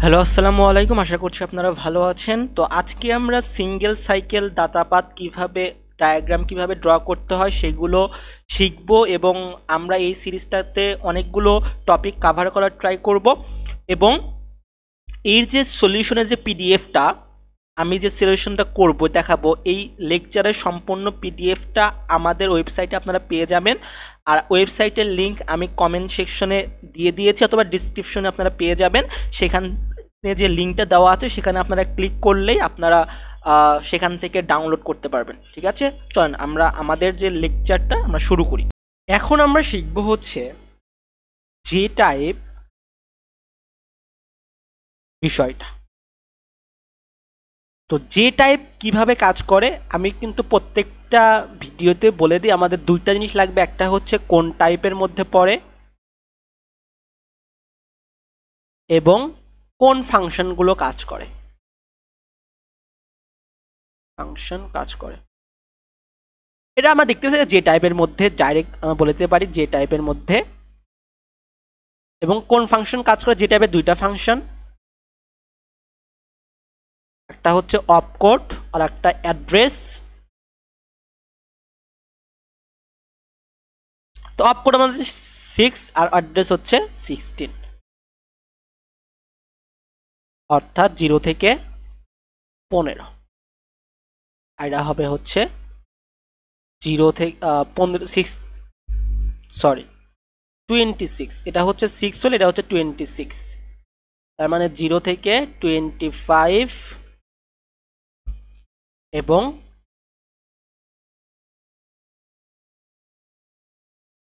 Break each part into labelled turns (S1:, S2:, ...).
S1: Hello, আসসালামু আলাইকুম। আশা করছি আপনারা ভালো আছেন। তো আজকে আমরা সিঙ্গেল সাইকেল দাতাপাত কিভাবে ডায়াগ্রাম কিভাবে ড্র করতে হয় সেগুলো শিখব এবং আমরা এই সিরিজটাতে অনেকগুলো টপিক কভার করার ট্রাই করব এবং এর যে সলিউশনের যে পিডিএফটা আমি যে সলিউশনটা করব দেখাবো, এই লেকচারের সম্পূর্ণ পিডিএফটা আমাদের ওয়েবসাইটে আপনারা পেয়ে যাবেন। আর ওয়েবসাইটের লিংক আমি কমেন্ট সেকশনে দিয়ে দিয়েছি অথবা ডিসক্রিপশনে আপনারা পেয়ে যাবেন। সেখানে যে লিঙ্কটা দেওয়া আছে সেখানে আপনারা ক্লিক করলেই আপনারা সেখান থেকে ডাউনলোড করতে পারবেন। ঠিক আছে, চলেন আমরা আমাদের যে লেকচারটা আমরা শুরু করি। এখন আমরা শিখব হচ্ছে যে টাইপ বিষয়টা। তো যে টাইপ কিভাবে কাজ করে আমি কিন্তু প্রত্যেকটা ভিডিওতে বলে দিই। আমাদের দুইটা জিনিস লাগবে, একটা হচ্ছে কোন টাইপের মধ্যে পড়ে এবং কোন ফাংশনগুলো কাজ করে। ফাংশন কাজ করে এটা আমরা দেখতে পাচ্ছি যে টাইপের মধ্যে, ডাইরেক্ট আমরা বলে দিতে পারি যে টাইপের মধ্যে। এবং কোন ফাংশন কাজ করে, যে টাইপের দুইটা ফাংশন, একটা হচ্ছে অপকোড আর একটা অ্যাড্রেস। তো অপকোড আমাদের 6 আর অ্যাড্রেস হচ্ছে 16, অর্থাৎ 0 থেকে 15। এটা হবে হচ্ছে 0 থেকে 6, সরি 26। এটা হচ্ছে 6 হলে এটা হচ্ছে 26, তার মানে 0 থেকে 25 এবং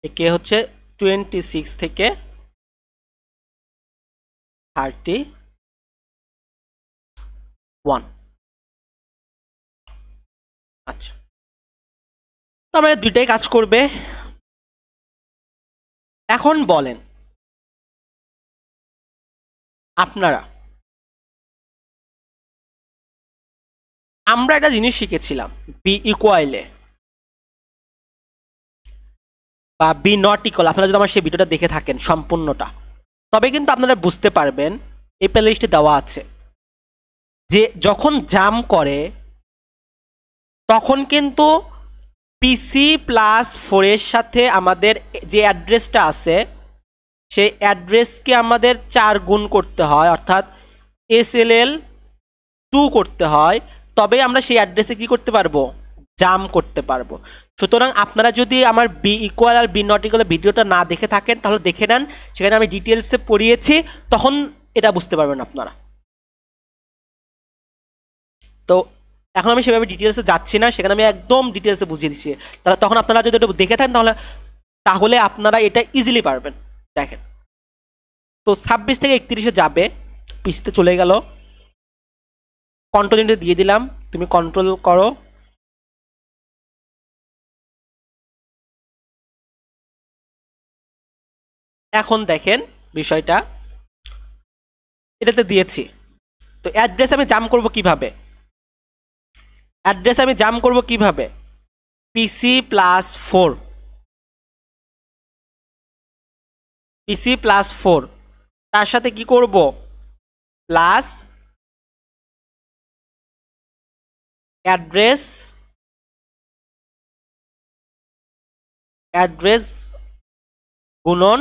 S1: একে হচ্ছে 26 থেকে 31। আচ্ছা, তো আমাদের দুইটাই কাজ করবে। এখন বলেন আপনারা, আমরা একটা জিনিস শিখেছিলাম বি ইকুয়ালে বা বি নট ইকুয়াল। আপনারা যদি আমার সেই ভিডিওটা দেখে থাকেন সম্পূর্ণটা, তবে কিন্তু আপনারা বুঝতে পারবেন এই প্লেলিস্টে দেওয়া আছে যে যখন জাম করে তখন কিন্তু PC+4 এর সাথে আমাদের যে অ্যাড্রেসটা আছে সেই অ্যাড্রেসকে আমাদের 4 গুণ করতে হয়, অর্থাৎ SLL2 করতে হয়। তবে আমরা সেই অ্যাড্রেসে কি করতে পারবো, জাম করতে পারবো। সুতরাং আপনারা যদি আমার বি ইকুয়াল আর বি নট ইকুয়াল ভিডিওটা না দেখে থাকেন তাহলে দেখে নেন, সেখানে আমি ডিটেলসে পড়িয়েছি, তখন এটা বুঝতে পারবেন আপনারা। তো এখন আমি সেভাবে ডিটেলসে যাচ্ছি না, সেখানে আমি একদম ডিটেলসে বুঝিয়ে দিচ্ছি। তাহলে তখন আপনারা যদি এটা দেখে থাকেন তাহলে তাহলে আপনারা এটা ইজিলি পারবেন। দেখেন, তো 26 থেকে 31-এ যাবে, পিসিতে চলে গেল, কন্ট্রোল দিয়ে দিলাম, তুমি কন্ট্রোল করো। এখন দেখেন বিষয়টা এটাতে দিয়েছি। তো অ্যাড্রেস আমি জাম করব কিভাবে, অ্যাড্রেস আমি জাম করব কিভাবে, PC+4, PC+4 তার সাথে কি করব, প্লাস অ্যাড্রেস, অ্যাড্রেস গুণন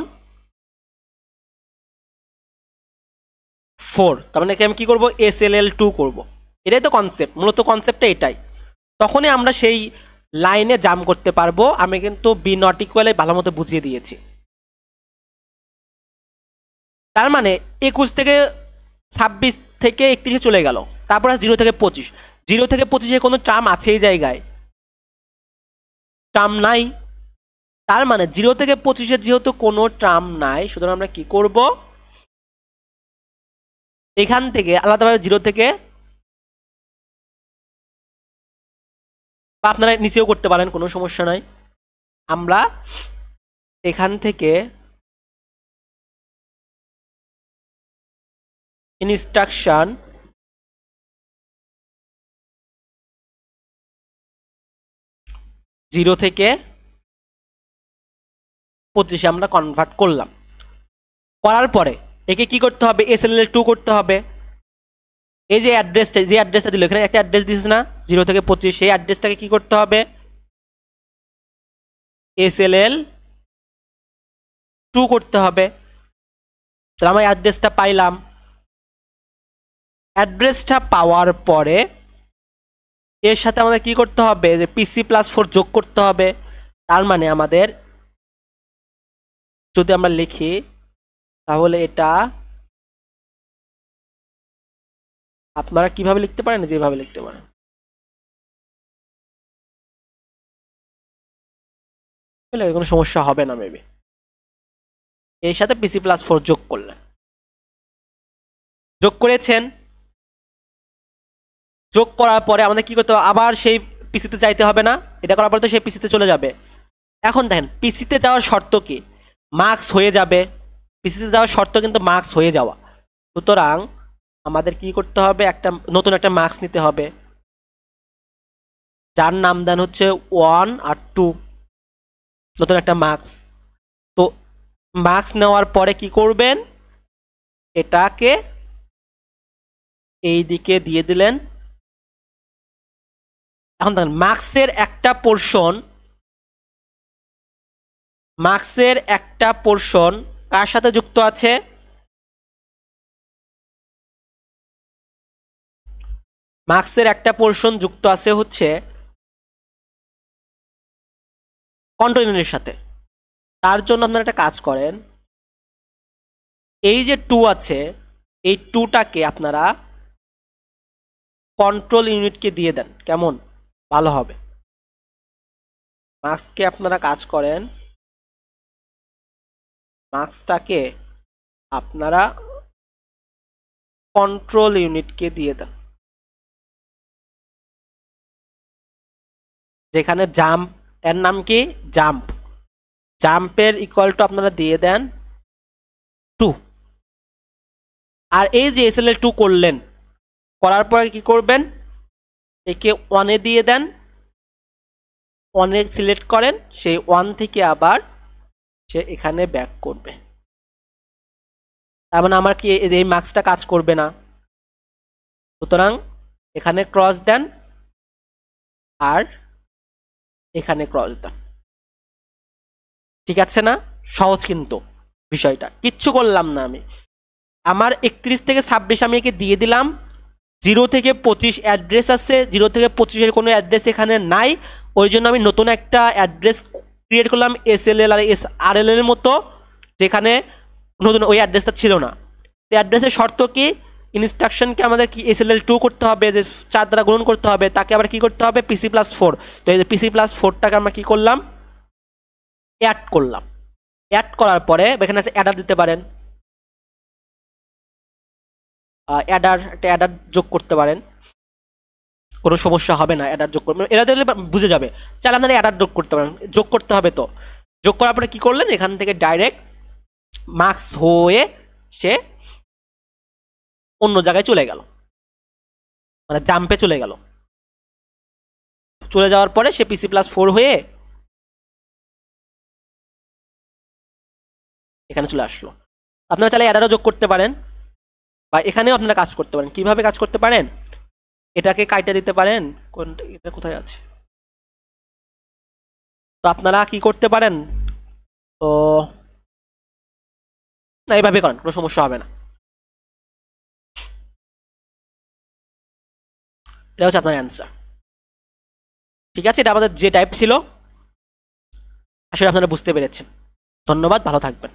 S1: 4। তার মানে আমি কি করব, SLL2 করব। এটাই তো কনসেপ্ট, মূলত কনসেপ্টটা এটাই। তখনই আমরা সেই লাইনে জাম করতে পারবো। আমি কিন্তু বি নট ইকুয়ালে ভালো মতো বুঝিয়ে দিয়েছি। তার মানে 21 থেকে 26 থেকে 31-এ চলে গেল, তারপর 0 থেকে 25। 0 থেকে 25-এ কোনো টার্ম আছে এই জায়গায়, টার্ম নাই। তার মানে 0 থেকে 25-এ যেহেতু কোনো টার্ম নাই, সুতরাং আমরা কি করব, এখান থেকে আলাদাভাবে 0 থেকে, বা আপনারা নিচেও করতে পারেন, কোনো সমস্যা নাই। আমরা এখান থেকে ইনস্ট্রাকশন 0 থেকে 25-এ আমরা কনভার্ট করলাম। করার পরে একে কি করতে হবে, SLL2 করতে হবে। এই যে অ্যাড্রেসটা দিল, এখানে একটা অ্যাড্রেস দিয়েছে না 0 থেকে 25, সেই অ্যাড্রেসটাকে কি করতে হবে, SLL2 করতে হবে। তাহলে আমরা অ্যাড্রেসটা পাইলাম। অ্যাড্রেসটা পাওয়ার পরে এর সাথে আমাদের কি করতে হবে, যে PC+4 যোগ করতে হবে। তার মানে আমাদের যদি আমরা লিখি তাহলে এটা আপনারা কিভাবে লিখতে পারেন, যেভাবে লিখতে পারেন, কোনো সমস্যা হবে না মেবি। এর সাথে PC+4 যোগ করলেন, যোগ করেছেন। যোগ করার পরে আমাদের কি করতে হবে, আবার সেই পিসিতে যাইতে হবে না, এটা করার পরে তো সেই পিসিতে চলে যাবে। এখন দেখেন পিসিতে যাওয়ার শর্ত কি, মার্কস হয়ে যাবে। পিসিতে যাওয়ার শর্ত কিন্তু মার্কস হয়ে যাওয়া। সুতরাং আমাদের কি করতে হবে, একটা নতুন একটা মার্কস নিতে হবে, যার নাম দেন হচ্ছে 1 আর 2, নতুন একটা মার্কস। তো মার্কস নেওয়ার পরে কি করবেন, এটাকে এই দিকে দিয়ে দিলেন। এখন দেখেন মার্কসের একটা পোর্শন কার সাথে যুক্ত আছে, মার্কসের একটা পোর্শন যুক্ত আছে হচ্ছে কন্ট্রোল ইউনিটের সাথে। তার জন্য আপনারা একটা কাজ করেন, এই যে 2 আছে, এই 2টাকে আপনারা কন্ট্রোল ইউনিটকে দিয়ে দেন, কেমন ভালো হবে। মার্কসকে আপনারা কাজ করেন, মার্কসটাকে আপনারা কন্ট্রোল ইউনিটকে দিয়ে দেন, যেখানে জাম্প এর নাম কি, জাম্পের ইকুয়াল টু আপনারা দিয়ে দেন 2। আর এই যে SLL2 করলেন, করার পরে কি করবেন, একে 1-এ দিয়ে দেন, 1-এ সিলেক্ট করেন, সেই 1 থেকে আবার সে এখানে ব্যাক করবে। তার মানে আমার কি এই মার্কসটা কাজ করবে না। সুতরাং এখানে ক্রস দেন আর এখানে ক্রস দেন, ঠিক আছে না? সহজ কিন্তু বিষয়টা, কিচ্ছু করলাম না আমি। আমার 31 থেকে 26 আমি একে দিয়ে দিলাম। 0 থেকে 25 অ্যাড্রেস আছে, 0 থেকে 25-এর কোনো অ্যাড্রেস এখানে নাই, ওই জন্য আমি নতুন একটা অ্যাড্রেস ক্রিয়েট করলাম SLL আর RLL এর মতো, যেখানে নতুন ওই অ্যাড্রেসটা ছিল না। তো অ্যাড্রেসের শর্ত কি, ইনস্ট্রাকশনকে আমাদের কি SLL2 করতে হবে, যে 4 দ্বারা গুণন করতে হবে, তাকে আবার কি করতে হবে, PC+4। তো এই যে PC+4টাকে আমরা কি করলাম, অ্যাড করলাম। অ্যাড করার পরে এখানে অ্যাডার দিতে পারেন, একটা অ্যাডার যোগ করতে পারেন, কোনো সমস্যা হবে না। অ্যাডার যোগ করবেন, এরা দিলে বুঝে যাবে। চাইলে আপনারা অ্যাডার যোগ করতে পারেন, যোগ করতে হবে। তো যোগ করার পরে কি করলেন, এখান থেকে ডাইরেক্ট মার্কস হয়ে সে অন্য জায়গায় চলে গেল, মানে জাম্পে চলে গেল। চলে যাওয়ার পরে সে PC+4 হয়ে এখানে চলে আসলো। আপনারা চাইলে অ্যাডারও যোগ করতে পারেন, বা এখানেও আপনারা কাজ করতে পারেন। কিভাবে কাজ করতে পারেন, এটাকে কাইটা দিতে পারেন, এটা কোথায় আছে, তো আপনারা কি করতে পারেন, তো না এইভাবে করেন, কোনো সমস্যা হবে না। এটা হচ্ছে আপনার অ্যান্সার, ঠিক আছে? এটা আমাদের যে টাইপ ছিল, আসলে আপনারা বুঝতে পেরেছেন। ধন্যবাদ, ভালো থাকবেন।